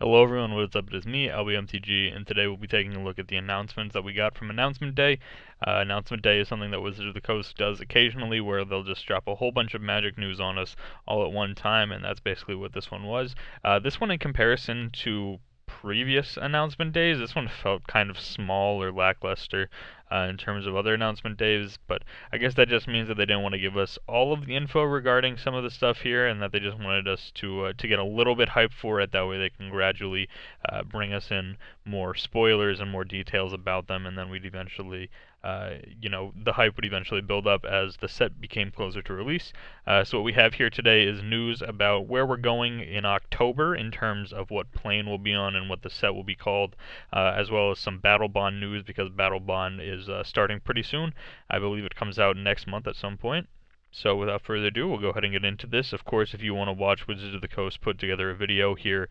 Hello everyone, what is up? It is me, AlbyMTG, and today we'll be taking a look at the announcements that we got from Announcement Day. Announcement Day is something that Wizards of the Coast does occasionally, where they'll just drop a whole bunch of Magic news on us all at one time, and that's basically what this one was. This one, in comparison to previous announcement days, this one felt kind of small or lackluster in terms of other announcement days, but I guess that just means that they didn't want to give us all of the info regarding some of the stuff here, and that they just wanted us to get a little bit hyped for it. That way they can gradually bring us in more spoilers and more details about them, and then we'd eventually the hype would eventually build up as the set became closer to release. So what we have here today is news about where we're going in October in terms of what plane we'll be on and what the set will be called, as well as some Battlebond news, because Battlebond is starting pretty soon. I believe it comes out next month at some point. So without further ado, we'll go ahead and get into this. Of course, if you want to watch Wizards of the Coast put together a video here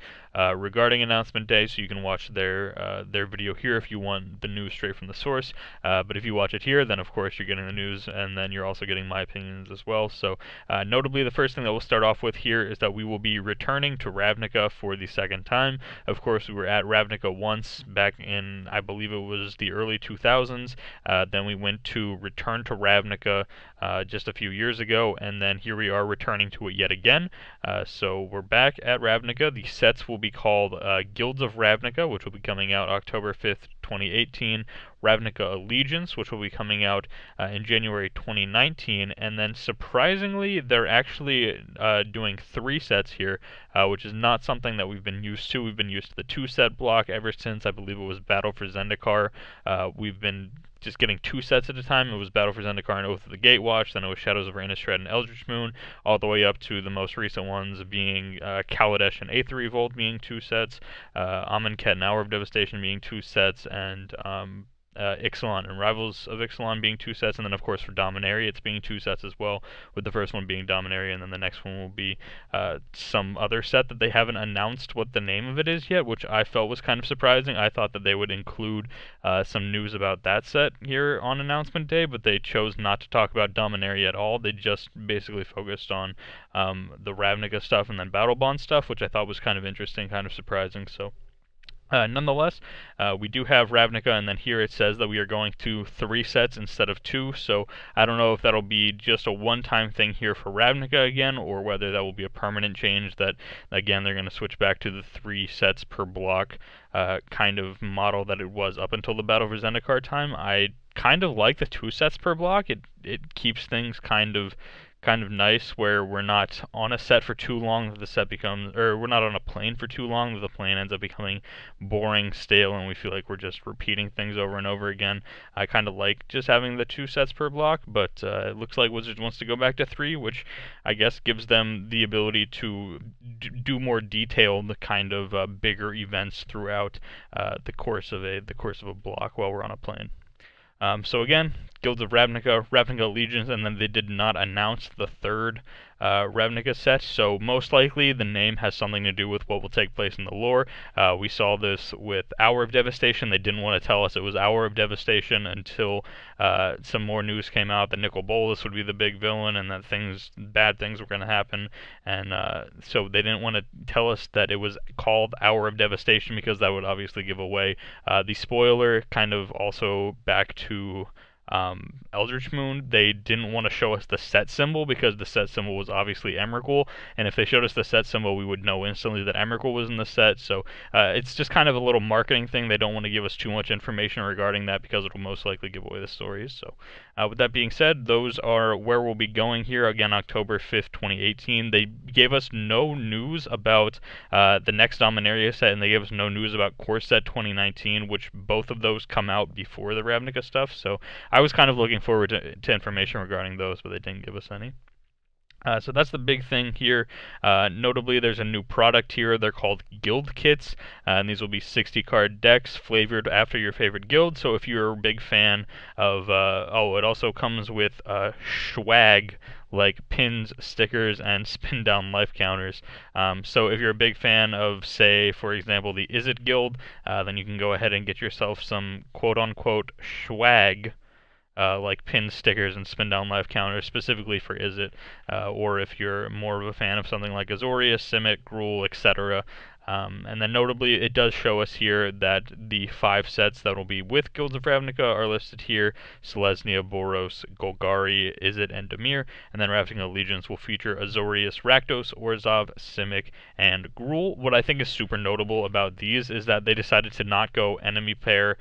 regarding Announcement Day, so you can watch their video here if you want the news straight from the source. But if you watch it here, then of course you're getting the news, and then you're also getting my opinions as well. So notably, the first thing that we'll start off with here is that we will be returning to Ravnica for the second time. Of course, we were at Ravnica once back in, I believe it was the early 2000s. Then we went to Return to Ravnica just a few years ago, and then here we are returning to it yet again. So we're back at Ravnica. The sets will be called Guilds of Ravnica, which will be coming out October 5th, 2018. Ravnica Allegiance, which will be coming out in January 2019, and then surprisingly, they're actually doing 3 sets here, which is not something that we've been used to. We've been used to the 2-set block ever since, I believe it was Battle for Zendikar. We've been just getting 2 sets at a time. It was Battle for Zendikar and Oath of the Gatewatch, then it was Shadows of Innistrad and Eldritch Moon, all the way up to the most recent ones being Kaladesh and Aether Revolt being 2 sets, Amonkhet and Hour of Devastation being 2 sets, and Ixalan and Rivals of Ixalan being 2 sets, and then of course for Dominaria it's being 2 sets as well, with the first one being Dominaria, and then the next one will be some other set that they haven't announced what the name of it is yet, which I felt was kind of surprising. I thought that they would include some news about that set here on announcement day, but they chose not to talk about Dominaria at all. They just basically focused on the Ravnica stuff and then Battlebond stuff, which I thought was kind of interesting, kind of surprising. So nonetheless, we do have Ravnica, and then here it says that we are going to 3 sets instead of 2, so I don't know if that'll be just a one-time thing here for Ravnica again, or whether that will be a permanent change that, again, they're going to switch back to the 3 sets per block kind of model that it was up until the Battle for Zendikar time. I kind of like the 2 sets per block. It keeps things kind of nice, where we're not on a set for too long that the set becomes, or we're not on a plane for too long that the plane ends up becoming boring, stale, and we feel like we're just repeating things over and over again. I kind of like just having the 2 sets per block, but it looks like Wizards wants to go back to 3, which I guess gives them the ability to do more detailed kind of bigger events throughout the course of a block while we're on a plane. So again, Guilds of Ravnica, Ravnica Allegiance, and then they did not announce the 3rd Ravnica set, so most likely the name has something to do with what will take place in the lore. We saw this with Hour of Devastation. They didn't want to tell us it was Hour of Devastation until some more news came out that Nicol Bolas would be the big villain, and that bad things were going to happen, and so they didn't want to tell us that it was called Hour of Devastation, because that would obviously give away the spoiler. Kind of also back to Eldritch Moon, they didn't want to show us the set symbol, because the set symbol was obviously Emrakul, and if they showed us the set symbol, we would know instantly that Emrakul was in the set. So it's just kind of a little marketing thing. They don't want to give us too much information regarding that, because it'll most likely give away the stories. So with that being said, those are where we'll be going here. Again, October 5th, 2018. They gave us no news about the next Dominaria set, and they gave us no news about Core Set 2019, which both of those come out before the Ravnica stuff. So I was kind of looking forward to information regarding those, but they didn't give us any. So that's the big thing here. Notably, there's a new product here. They're called Guild Kits, and these will be 60-card decks flavored after your favorite guild. So if you're a big fan of, it also comes with swag like pins, stickers, and spin down life counters. So if you're a big fan of, say, for example, the Izzet Guild, then you can go ahead and get yourself some quote-unquote swag, like pin stickers and spin down life counters specifically for Izzet, or if you're more of a fan of something like Azorius, Simic, Gruul, etc., And then notably, it does show us here that the 5 sets that will be with Guilds of Ravnica are listed here: Selesnya, Boros, Golgari, Izzet, and Dimir. And then Ravnica Allegiance will feature Azorius, Rakdos, Orzhov, Simic, and Gruul. What I think is super notable about these is that they decided to not go enemy pair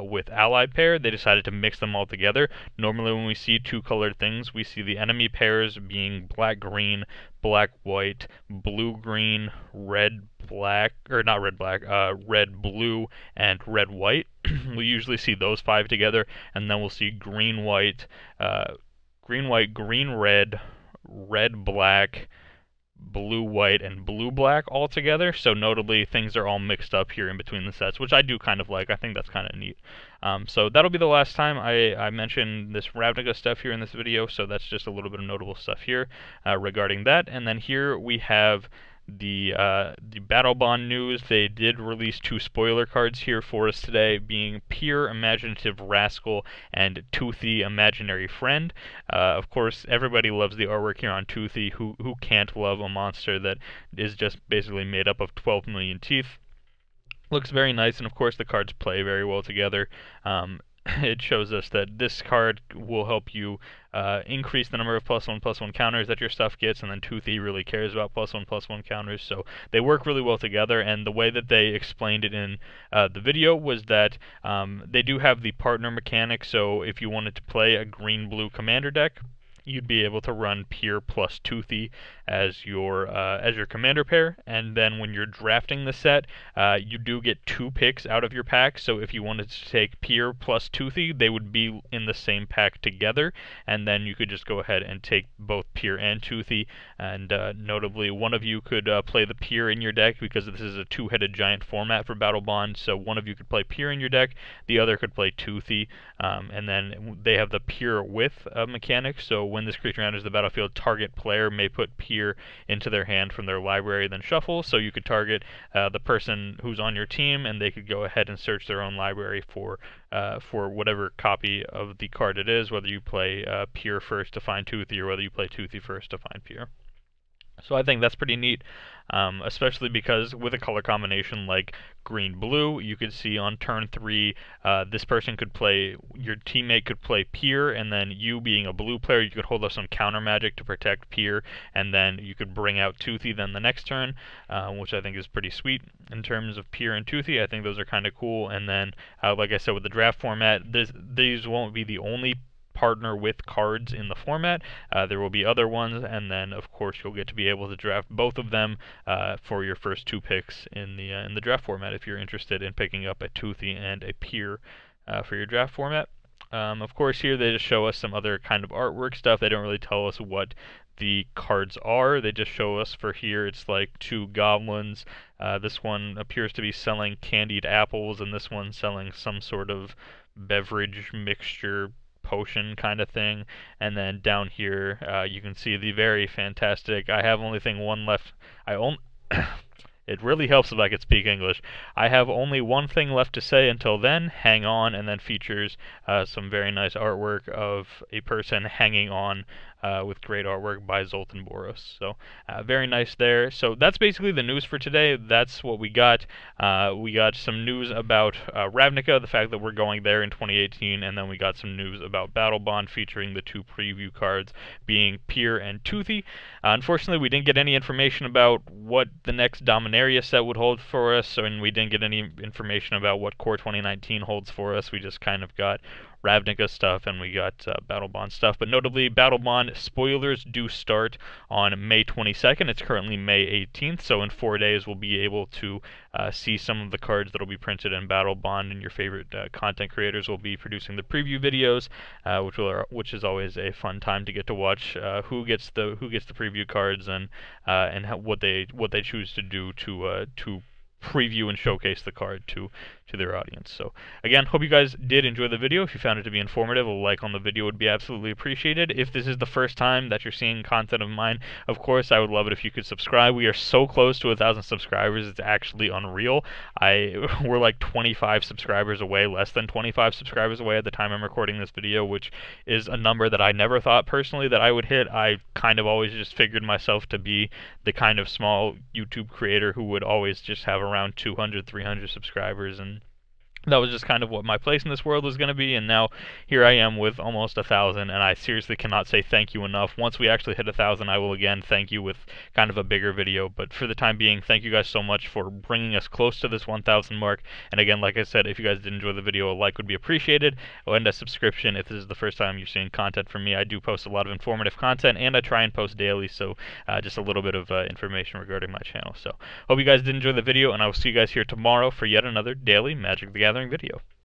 with ally pair. They decided to mix them all together. Normally when we see 2-colored things, we see the enemy pairs being black-green, black-white, blue-green, red-black, or not red-black, red-blue, and red-white. We usually see those 5 together, and then we'll see green-white, green-white, green-red, red-black, blue-white, and blue-black all together. So notably, things are all mixed up here in between the sets, which I do kind of like. I think that's kind of neat. So that'll be the last time I mention this Ravnica stuff here in this video, so that's just a little bit of notable stuff here regarding that. And then here we have the Battlebond news. They did release 2 spoiler cards here for us today, being Pir, Imaginative Rascal, and Toothy, Imaginary Friend. Of course, everybody loves the artwork here on Toothy. Who can't love a monster that is just basically made up of 12 million teeth? Looks very nice, and of course the cards play very well together. It shows us that this card will help you increase the number of +1/+1 counters that your stuff gets, and then Toothy really cares about +1/+1 counters, so they work really well together. And the way that they explained it in the video was that they do have the partner mechanic, so if you wanted to play a green-blue commander deck, you'd be able to run Pir plus Toothy as your commander pair, and then when you're drafting the set, you do get 2 picks out of your pack. So if you wanted to take Pir plus Toothy, they would be in the same pack together, and then you could just go ahead and take both Pir and Toothy. And notably, one of you could play the Pir in your deck, because this is a 2-headed giant format for Battlebond. So one of you could play Pir in your deck, the other could play Toothy, and then they have the Pir with mechanic. So when this creature enters the battlefield, target player may put Pir into their hand from their library, then shuffle. So you could target the person who's on your team, and they could go ahead and search their own library for whatever copy of the card it is, whether you play Pir first to find Toothy, or whether you play Toothy first to find Pir. So I think that's pretty neat, especially because with a color combination like green-blue, you could see on turn 3, this person could play, your teammate could play Pir, and then you being a blue player, you could hold up some counter magic to protect Pir, and then you could bring out Toothy then the next turn, which I think is pretty sweet. In terms of Pir and Toothy, I think those are kind of cool. And then, like I said, with the draft format, these won't be the only partner with cards in the format. There will be other ones, and then of course you'll get to be able to draft both of them for your first 2 picks in the draft format, if you're interested in picking up a Toothy and a Pir for your draft format. Of course, here they just show us some other kind of artwork stuff. They don't really tell us what the cards are. They just show us, for here it's like 2 goblins. This one appears to be selling candied apples, and this one selling some sort of beverage mixture potion kind of thing. And then down here you can see the very fantastic, I have only one left. It really helps if I could speak English. I have only one thing left to say until then, hang on, and then features some very nice artwork of a person hanging on with great artwork by Zoltan Boros. So very nice there. So that's basically the news for today. That's what we got. We got some news about Ravnica, the fact that we're going there in 2018, and then we got some news about Battlebond featuring the 2 preview cards being Pir and Toothy. Unfortunately, we didn't get any information about what the next Dominaria set would hold for us, and we didn't get any information about what Core 2019 holds for us. We just kind of got Ravnica stuff, and we got Battlebond stuff. But notably, Battlebond spoilers do start on May 22nd. It's currently May 18th, so in 4 days we'll be able to see some of the cards that will be printed in Battlebond, and your favorite content creators will be producing the preview videos, which is always a fun time to get to watch who gets the preview cards, and what they choose to do to preview and showcase the card to to their audience. So again, hope you guys did enjoy the video. If you found it to be informative, a like on the video would be absolutely appreciated. If this is the first time that you're seeing content of mine, of course, I would love it if you could subscribe. We are so close to 1,000 subscribers, it's actually unreal. We're like 25 subscribers away, less than 25 subscribers away at the time I'm recording this video, which is a number that I never thought personally that I would hit. I kind of always just figured myself to be the kind of small YouTube creator who would always just have around 200, 300 subscribers, and that was just kind of what my place in this world was going to be, and now here I am with almost 1,000, and I seriously cannot say thank you enough. Once we actually hit 1,000, I will again thank you with kind of a bigger video, but for the time being, thank you guys so much for bringing us close to this 1,000 mark, and again, like I said, if you guys did enjoy the video, a like would be appreciated, and a subscription if this is the first time you're seeing content from me. I do post a lot of informative content, and I try and post daily, so just a little bit of information regarding my channel. So, hope you guys did enjoy the video, and I will see you guys here tomorrow for yet another daily Magic the Gathering video.